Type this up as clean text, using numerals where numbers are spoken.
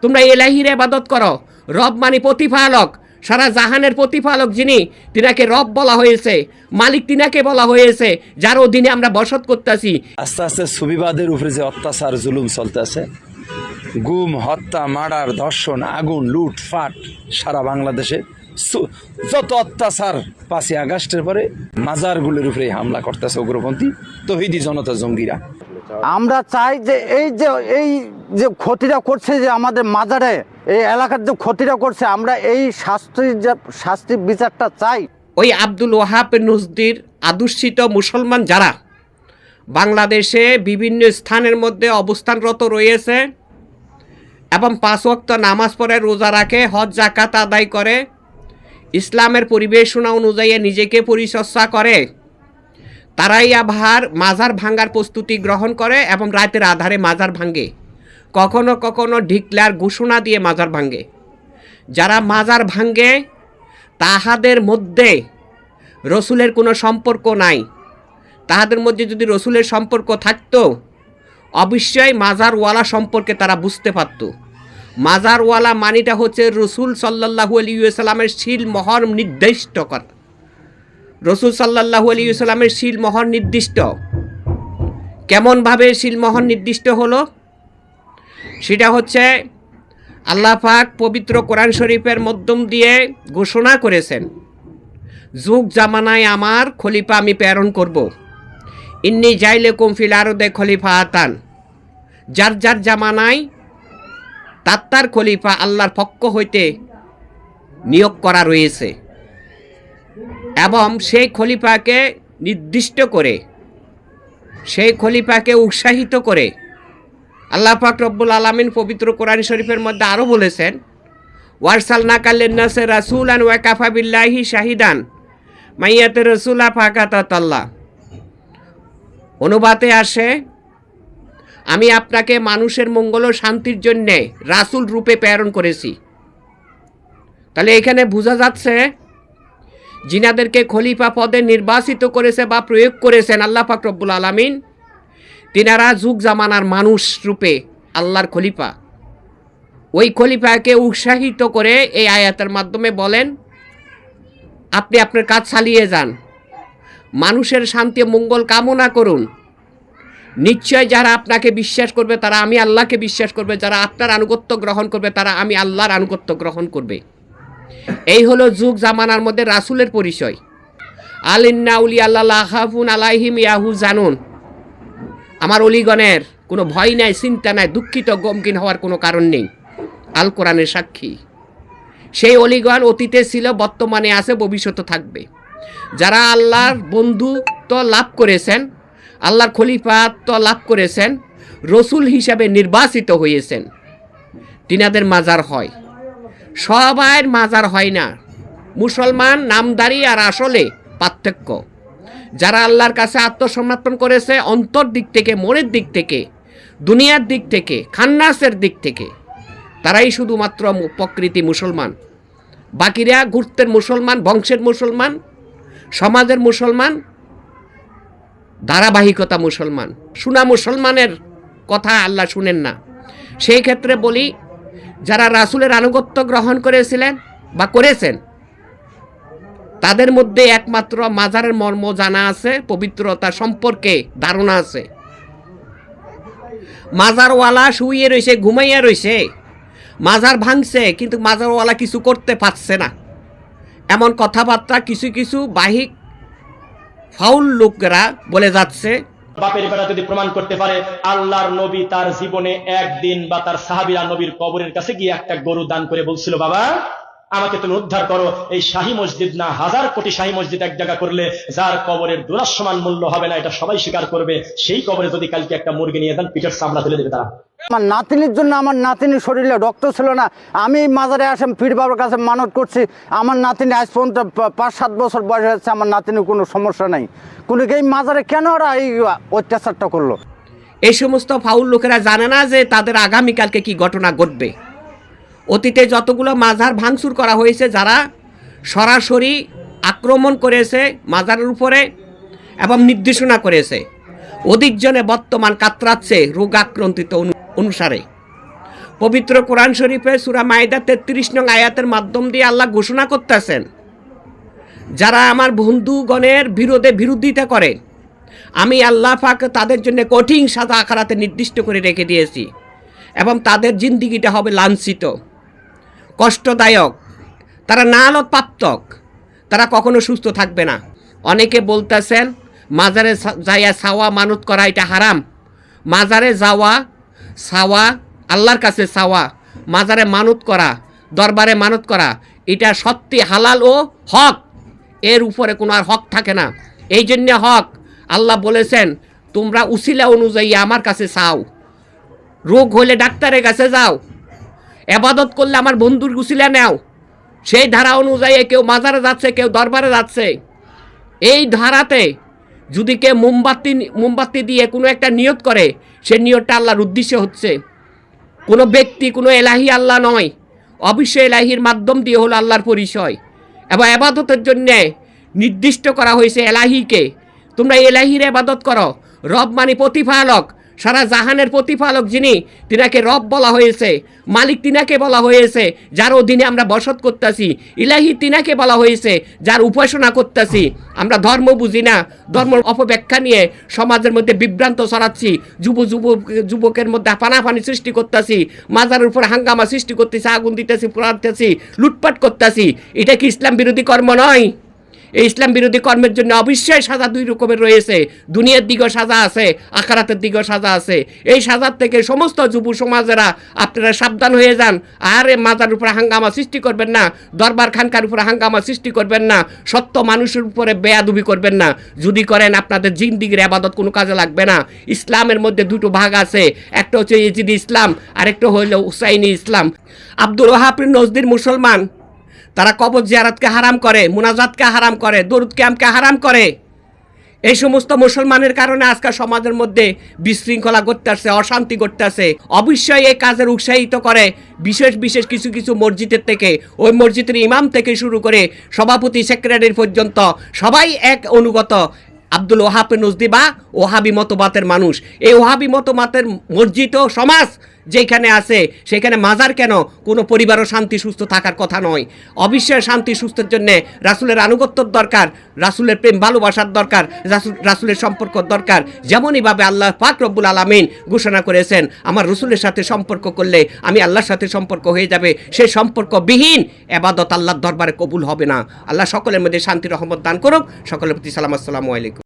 তোমরা এলাহির ইবাদত করো। রব মানে প্রতিপালক, সারা জাহানের প্রতিপালক যিনি, তিনাকে রব বলা হয়েছে, মালিক তিনাকে বলা হয়েছে, যার অধীনে আমরা বসত করতেছি। আস্তে আস্তে সুবিবাদের উপরে যে অত্যাচার জুলুম চলতেছে, গুম, হত্যা, মার্ডার, ধর্ষণ, আগুন, লুটফাট, সারা বাংলাদেশে যত অত্যাচার 5ই আগস্টের পরে মাজারগুলোর উপরে হামলা করতেছে উগ্রপন্থী তৌহিদি জনতা জঙ্গিরা। আমরা চাই যে এই যে ক্ষতিটা করছে, যে আমাদের মাজারে এই এলাকার যে ক্ষতিটা করছে, আমরা এই শাস্তির বিচারটা চাই। ওই আব্দুল ওয়াহাব নজদির আদর্শিত মুসলমান যারা বাংলাদেশে বিভিন্ন স্থানের মধ্যে অবস্থানরত রয়েছে এবং 5 ওয়াক্ত নামাজ পড়ে, রোজা রাখে, হজ জাকাত আদায় করে, ইসলামের পরিবেশনা অনুযায়ী নিজেকে পরিচর্যা করে, তারাই আবার মাজার ভাঙ্গার প্রস্তুতি গ্রহণ করে এবং রাতের আধারে মাজার ভাঙ্গে, কখনো কখনো ডিক্লেয়ার ঘোষণা দিয়ে মাজার ভাঙ্গে। যারা মাজার ভাঙ্গে তাহাদের মধ্যে রসুলের কোনো সম্পর্ক নাই। তাহাদের মধ্যে যদি রসুলের সম্পর্ক থাকতো অবশ্যই মাজারওয়ালা সম্পর্কে তারা বুঝতে পারত। মাজারওয়ালা মানিটা হচ্ছে রসুল সাল্লাল্লাহু আলাইহি ওয়াসাল্লামের শিল মোহর নির্দিষ্ট করা। রসুল সাল্লাল্লাহু আলাইহি ওয়াসাল্লামের শিল মোহর নির্দিষ্ট। কেমনভাবে শিল মোহর নির্দিষ্ট হলো? সেটা হচ্ছে আল্লাহ পাক পবিত্র কোরআন শরীফের মাধ্যম দিয়ে ঘোষণা করেছেন, যুগ জামানায় আমার খলিফা আমি প্রেরণ করব। ইন্নী জাইলেকুম ফিল আরদে খলিফাতান। যার যার জামানায় তার খলিফা আল্লাহর পক্ষ হইতে নিয়োগ করা রয়েছে এবং সেই খলিফাকে নির্দিষ্ট করে, সেই খলিফাকে উৎসাহিত করে আল্লাহ পাক রব্বুল আলামিন পবিত্র কোরআন শরীফের মধ্যে আরও বলেছেন, ওয়ারসালনাকা লিন্নাসি রাসূলান ওয়া কাফা বিল্লাহি শাহিদান মাইয়াতে রাসূলা ফাকাতাল্লাহ। অনুবাদে আসে, আমি আপনাকে মানুষের মঙ্গল ও শান্তির জন্যে রাসূল রূপে প্রেরণ করেছি। তাহলে এখানে বোঝা যাচ্ছে যিনাদেরকে খলিফা পদে নির্বাচিত করেছে বা প্রয়োগ করেছেন আল্লাহ পাক রব্বুল আলামিন, তিনারা যুগ জামানার মানুষ রূপে আল্লাহর খলিফা। ওই খলিফাকে উৎসাহিত করে এই আয়াতের মাধ্যমে বলেন, আপনি আপনার কাজ চালিয়ে যান, মানুষের শান্তি মঙ্গল কামনা করুন। নিশ্চয় যারা আপনাকে বিশ্বাস করবে তারা আমি আল্লাহকে বিশ্বাস করবে, যারা আপনার আনুগত্য গ্রহণ করবে তারা আমি আল্লাহর আনুগত্য গ্রহণ করবে। এই হলো যুগ জামানার মধ্যে রাসূলের পরিচয়। আলিন্না উলি আল্লাহ হাফুন আলাইহিম ইয়াহু জানুন। আমার অলিগণের কোনো ভয় নাই, চিন্তা নাই, দুঃখিত গমগিন হওয়ার কোনো কারণ নেই। আল কোরআনের সাক্ষী। সেই অলিগণ অতীতে ছিল, বর্তমানে আছে, ভবিষ্যতে থাকবে। যারা আল্লাহর বন্ধুত্ব লাভ করেছেন, আল্লাহর খলিফাত্ব লাভ করেছেন, রসুল হিসাবে নির্বাচিত হয়েছেন, তিনাদের মাজার হয়। সবার মাজার হয় না। মুসলমান নামদারি আর আসলে পার্থক্য। যারা আল্লাহর কাছে আত্মসমর্পণ করেছে অন্তর দিক থেকে, মনের দিক থেকে, দুনিয়ার দিক থেকে, খান্নাসের দিক থেকে, তারাই শুধুমাত্র প্রকৃতি মুসলমান। বাকিরা গুরুত্বের মুসলমান, বংশের মুসলমান, সমাজের মুসলমান, ধারাবাহিকতা মুসলমান। শোনা মুসলমানের কথা আল্লাহ শুনেন না। সেই ক্ষেত্রে বলি, যারা রাসূলের আনুগত্য গ্রহণ করেছিলেন বা করেছেন, তাদের মধ্যে একমাত্র মাজারের মর্ম জানা আছে, পবিত্রতা সম্পর্কে ধারণা আছে। মাজারওয়ালা শুয়ে রয়েছে, ঘুমাইয়া রয়েছে, মাজার ভাঙছে, কিন্তু মাজারওয়ালা কিছু করতে পারছে না, এমন কথাবার্তা কিছু কিছু বাহিক ফাউল লোকেরা বলে যাচ্ছে। বাপের বেটা যদি প্রমাণ করতে পারে আল্লাহর নবী তার জীবনে একদিন বা তার সাহাবীরা নবীর কবরের কাছে গিয়ে একটা গরু দান করে বলছিল, বাবা আমাকে তুমি উদ্ধার করো, এই শাহী মসজিদ না 1000 কোটি শাহী মসজিদ এক জায়গা করলে যার কবরের দুরাসমান মূল্য হবে না, এটা সবাই স্বীকার করবে। সেই কবরে যদি কালকে একটা মুরগি নিয়ে দেন, পিঠের চামড়া ফেলে দেবে তারা। আমার নাতিনির জন্য, আমার নাতিনির শরীরে রক্ত ছিল না, আমি মাজারে আসেন পীর বাবার কাছে মানত করছি, আমার নাতিনি আজ পর্যন্ত 5-7 বছর বয়স হয়েছে, আমার নাতিনির কোনো সমস্যা নাই। কোনো এই মাজারে কেন ওরা এই অত্যাচারটা করলো? এই সমস্ত ফাউল লোকেরা জানে না যে তাদের আগামীকালকে কি ঘটনা ঘটবে। অতীতে যতগুলো মাজার ভাঙচুর করা হয়েছে, যারা সরাসরি আক্রমণ করেছে মাজারের উপরে এবং নির্দেশনা করেছে, অধিকজনে বর্তমান কাতরাচ্ছে রোগ আক্রান্তিত অনুসারে। পবিত্র কোরআন শরীফে সূরা মাইদা 33 নং আয়াতের মাধ্যম দিয়ে আল্লাহ ঘোষণা করতেছেন, যারা আমার বন্ধুগণের বিরোধিতা করে আমি আল্লাহ পাক তাদের জন্য কঠিন সাজা আখিরাতে নির্দিষ্ট করে রেখে দিয়েছি এবং তাদের জিন্দেগিটা হবে লাঞ্ছিত, কষ্টদায়ক, তারা নালত প্রাপ্তক, তারা কখনো সুস্থ থাকবে না। অনেকে বলতেছেন মাজারে যাইয়া সাওয়া মানত করা এটা হারাম। মাজারে যাওয়া, সাওয়া, আল্লাহর কাছে চাওয়া, মাজারে মানত করা, দরবারে মানত করা, এটা সত্যি হালাল ও হক, এর উপরে কোনো আর হক থাকে না। এই জন্যে হক আল্লাহ বলেছেন তোমরা উসিলা অনুযায়ী আমার কাছে চাও, রোগ হলে ডাক্তারের কাছে যাও, এবাদত করলে আমার বন্ধুর উসিলা নেও। সেই ধারা অনুযায়ী কেউ মাজারে যাচ্ছে, কেউ দরবারে যাচ্ছে। এই ধারাতে যদি কেউ মোমবাতি দিয়ে কোনো একটা নিয়ত করে, সে নিয়তটা আল্লাহর উদ্দেশ্যে হচ্ছে। কোনো ব্যক্তি, কোনো এলাহি আল্লাহ নয়, অবশ্যই এলাহির মাধ্যম দিয়ে হলো আল্লাহর পরিচয়। এবং এবাদতের জন্যে নির্দিষ্ট করা হয়েছে এলাহিকে, তোমরা এলাহির এবাদত করো। রব মানে প্রতিপালক, সারা জাহানের প্রতিপালক যিনি, তিনাকে রব বলা হয়েছে, মালিক তিনাকে বলা হয়েছে, যার অধীনে আমরা বসত করতেছি। ইলাহি তিনাকে বলা হয়েছে, যার উপাসনা করতেছি। আমরা ধর্ম বুঝি না, ধর্ম অপব্যাখ্যা নিয়ে সমাজের মধ্যে বিভ্রান্ত ছড়াচ্ছি, যুবকের মধ্যে পানাপানি সৃষ্টি করতেছি, মাজারের উপর হাঙ্গামা সৃষ্টি করতেছি, আগুন দিতেছি, পোড়াতেছি, লুটপাট করতেছি। এটা কি ইসলাম বিরোধী কর্ম নয়? এই ইসলাম বিরোধী কর্মের জন্য অবশ্যই সাজা দুই রকমের রয়েছে, দুনিয়ার দিকেও সাজা আছে, আখিরাতের দিকেও সাজা আছে। এই সাজার থেকে সমস্ত যুব সমাজেরা আপনারা সাবধান হয়ে যান। আর মাজার উপরে হাঙ্গামা সৃষ্টি করবেন না, দরবার খানকার উপরে হাঙ্গামা সৃষ্টি করবেন না, সত্য মানুষের উপরে বেয়াদবি করবেন না। যদি করেন আপনাদের জিন্দিগির আবাদত কোনো কাজে লাগবে না। ইসলামের মধ্যে দুটো ভাগ আছে, একটা হচ্ছে ইজিদি ইসলাম, আরেকটা হইল হুসাইনি ইসলাম। আব্দুল ওয়াহাব নজদির মুসলমান, তারা কবর জিয়ারতকে হারাম করে, মুনাজাতকে হারাম করে, দরুদ কিয়ামকে হারাম করে। এই সমস্ত মুসলমানের কারণে আজকাল সমাজের মধ্যে বিশৃঙ্খলা ঘটতেছে, অশান্তি ঘটতেছে। অবশ্যই এই কাজের উৎসাহিত করে বিশেষ কিছু মসজিদের থেকে, ওই মসজিদের ইমাম থেকে শুরু করে সভাপতি, সেক্রেটারি পর্যন্ত সবাই এক অনুগত আব্দুল ওয়াহাব নজদি বা ওহাবি মতবাদের মানুষ। এই ওহাবি মতবাদের মসজিদ ও সমাজ যেখানে আছে সেখানে মাজার কেন? কোনো পরিবারও শান্তি সুস্থ থাকার কথা নয়। অবশ্যই শান্তি সুস্থের জন্যে রাসূলের আনুগত্যর দরকার, রাসূলের প্রেম ভালোবাসার দরকার, রাসূলের সম্পর্ক দরকার। যেমনইভাবে আল্লাহ পাক রব্বুল আলামিন ঘোষণা করেছেন আমার রাসূলের সাথে সম্পর্ক করলে আমি আল্লাহর সাথে সম্পর্ক হয়ে যাবে। সেই সম্পর্কবিহীন এবাদত আল্লাহর দরবারে কবুল হবে না। আল্লাহ সকলের মধ্যে শান্তি রহমত দান করুক। সকলের প্রতি সালাম, আসসালামু আলাইকুম।